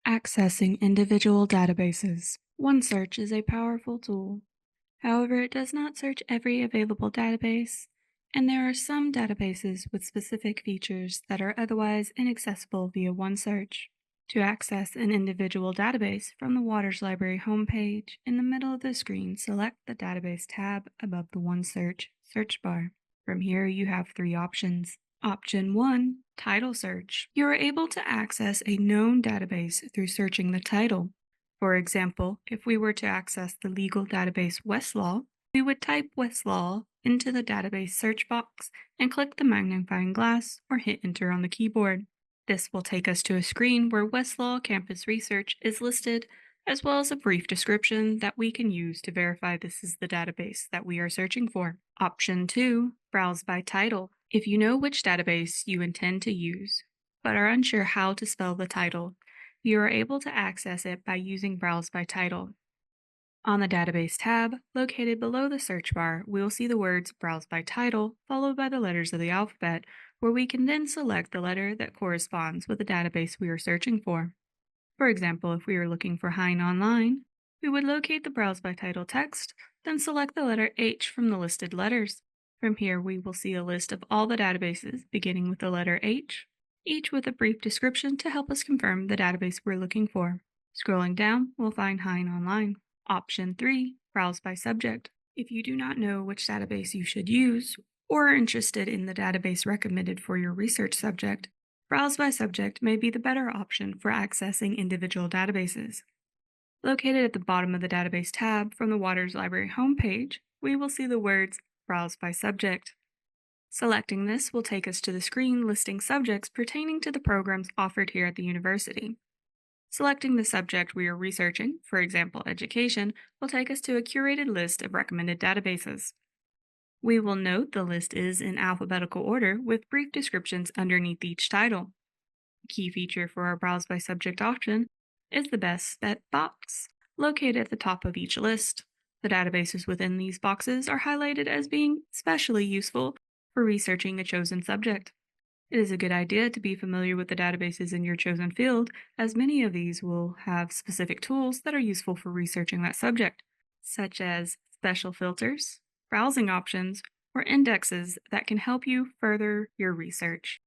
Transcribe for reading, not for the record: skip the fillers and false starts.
Accessing individual databases. OneSearch is a powerful tool. However, it does not search every available database, and there are some databases with specific features that are otherwise inaccessible via OneSearch. To access an individual database from the Waters Library homepage, in the middle of the screen, select the Database tab above the OneSearch search bar. From here, you have three options. Option 1, Title Search. You are able to access a known database through searching the title. For example, if we were to access the legal database Westlaw, we would type Westlaw into the database search box and click the magnifying glass or hit enter on the keyboard. This will take us to a screen where Westlaw Campus Research is listed, as well as a brief description that we can use to verify this is the database that we are searching for. Option 2, Browse by Title. If you know which database you intend to use, but are unsure how to spell the title, you are able to access it by using Browse by Title. On the Database tab, located below the search bar, we will see the words Browse by Title, followed by the letters of the alphabet, where we can then select the letter that corresponds with the database we are searching for. For example, if we are looking for Hein Online, we would locate the Browse by Title text, then select the letter H from the listed letters. From here, we will see a list of all the databases beginning with the letter H, each with a brief description to help us confirm the database we're looking for. Scrolling down, we'll find Hein Online. Option 3, Browse by Subject. If you do not know which database you should use, or are interested in the database recommended for your research subject, Browse by Subject may be the better option for accessing individual databases. Located at the bottom of the Database tab from the Waters Library homepage, we will see the words Browse by Subject. Selecting this will take us to the screen listing subjects pertaining to the programs offered here at the university. Selecting the subject we are researching, for example education, will take us to a curated list of recommended databases. We will note the list is in alphabetical order with brief descriptions underneath each title. A key feature for our Browse by Subject option is the Best Bet box, located at the top of each list. The databases within these boxes are highlighted as being especially useful for researching a chosen subject. It is a good idea to be familiar with the databases in your chosen field, as many of these will have specific tools that are useful for researching that subject, such as special filters, browsing options, or indexes that can help you further your research.